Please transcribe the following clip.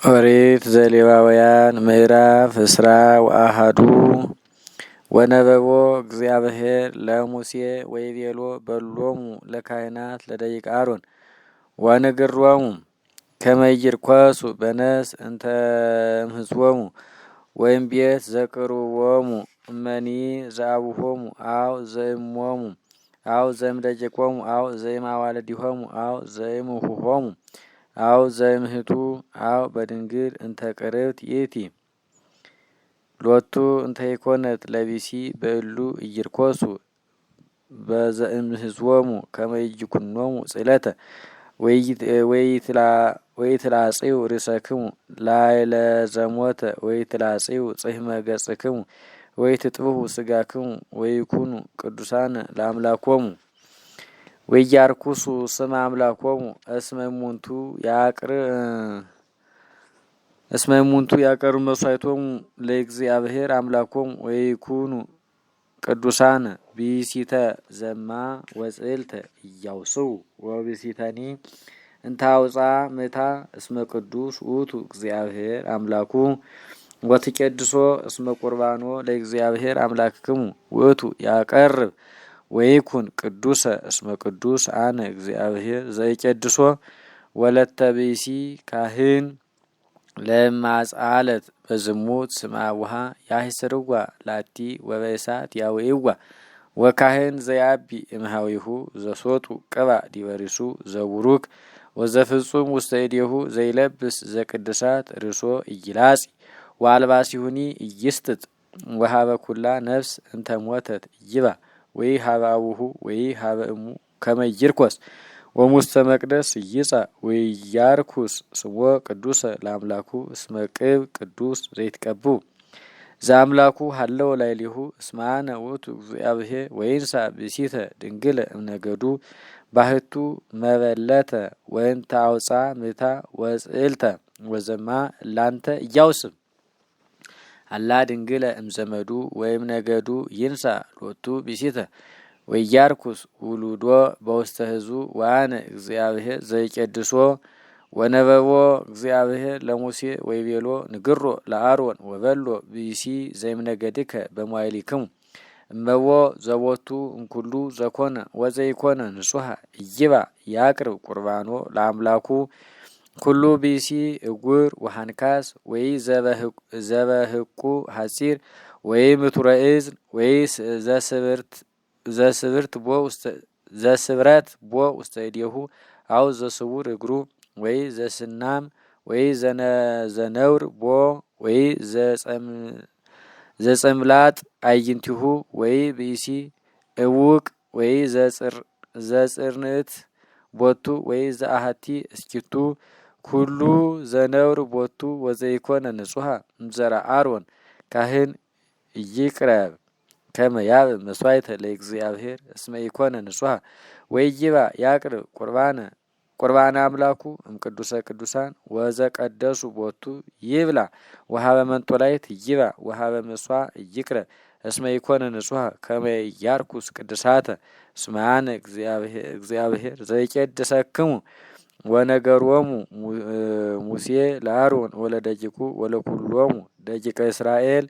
ኦሪት ዘሌዋውያን ምዕራፍ እስራ ወአሐዱ ወነበቦ እግዚአብሔር ለሙሴ ወይቤሎ በሎሙ ለካህናት ለደቂቀ አሮን ወንግሮሙ ከመ ይርኮሱ በነስ እንተ እምሕዝቦሙ ወይም ቤት ዘቅርቦሙ እመኒ ዘአቡሆሙ አው ዘእሞሙ አው ዘእምደቂቆሙ አው ዘእማዋልዲሆሙ አው ዘእምሁሆሙ አው ዘእምህቱ አው በድንግል እንተ ቅርብት ይእቲ ሎቱ እንተ ይኮነት ለቢሲ በእሉ ኢይርኮሱ በዘእምሕዝቦሙ ከመ ይኩኖሙ ጽለተ ወይትላጽዩ ርእሰክሙ ላዕለ ዘሞተ ወይትላጽዩ ጽሕመ ገጽክሙ ወይትጥብሑ ሥጋክሙ ወይኩኑ ቅዱሳነ ለአምላኮሙ ወያርኩሱ ስመ አምላኮሙ እስመ እሙንቱ ያቀርቡ መስዋዕቶሙ ለእግዚአብሔር አምላኮሙ ወይኩኑ ቅዱሳነ ቢሲተ ዘማ ወጽልተ እያውስው ወቢሲተኒ እንታውፃ ምታ እስመ ቅዱስ ውእቱ እግዚአብሔር አምላኩ ወትቄድሶ እስመ ቁርባኖ ለእግዚአብሔር አምላክክሙ ውእቱ ያቀርብ ወይኩን ቅዱሰ እስመ ቅዱስ አነ እግዚአብሔር ዘይቄድሶ ወለተ ብእሲ ካህን ለማጻለት በዝሙት ስማውሃ ያህስርዋ ላቲ ወበእሳት ያውይዋ ወካህን ዘያቢ እምሃዊሁ ዘሶጡ ቅባ ዲበሪሱ ዘቡሩክ ወዘፍጹም ውስተ እዴሁ ዘይለብስ ዘቅድሳት ርሶ ኢይላጺ ወአልባሲሁኒ ኢይስጥጥ ወሃበ ኩላ ነፍስ እንተ ሞተት ይባ ወይ ሀበ አቡሁ ወይ ሀበ እሙ ከመ ይርኮስ ወሙስተ መቅደስ ይጻ ወይ ያርኩስ ስሞ ቅዱሰ ለአምላኩ እስመ ቅብ ቅዱስ ዘይትቀቡ ዘአምላኩ ሀለው ላዕሌሁ እስመ አነ ውእቱ እግዚአብሔር ወይንሳ ብእሲተ ድንግለ እምነገዱ ባህቱ መበለተ ወእንተ አውፃ ምታ ወጽልተ ወዘማ ላንተ እያውስም አላ ድንግለ እምዘመዱ ወይም ነገዱ ይንሳ ሎቱ ቢሲተ ወያርኩስ ውሉዶ በውስተ ሕዝቡ ወአነ እግዚአብሔር ዘይቄድሶ ወነበቦ እግዚአብሔር ለሙሴ ወይቤሎ ንግሮ ለአሮን ወበሎ ቢሲ ዘይምነገድከ በመዋዕሊክሙ እመቦ ዘቦቱ እምኩሉ ዘኮነ ወዘይኮነ ንጹሐ እይባ ያቅርብ ቁርባኖ ለአምላኩ ኩሉ ቢሲ እጉር ወሃንካስ ወይ ዘበህቁ ሐጺር ወይ ምቱረ እዝን ወይ ዘስብረት ቦ ውስተ እዴሁ አው ዘስውር እግሩ ወይ ዘስናም ወይ ዘነውር ቦ ወይ ዘጸምላጥ አይንቲሁ ወይ ቢሲ እውቅ ወይ ዘጽርንት ቦቱ ወይ ዘአሐቲ እስኪቱ ኩሉ ዘነውር ቦቱ ወዘይኮነ ንጹሐ እምዘራ አሮን ካህን ይቅረብ ከመ ያብ መስዋዕተ ለእግዚአብሔር እስመ ይኮነ ንጹሐ ወይይባ ያቅርብ ቁርባነ አምላኩ እምቅዱሰ ቅዱሳን ወዘቀደሱ ቦቱ ይብላ ወሃበ መንጦላይት ይባ ወሃበ መስዋዕ ይቅረብ እስመ ይኮነ ንጹሐ ከመ ያርኩስ ቅድሳተ እስመ አነ እግዚአብሔር ዘይቄድሰክሙ ወነገሮሙ ሙሴ ለአሮን ወለደቂቁ ወለኩሎሙ ደቂቀ እስራኤል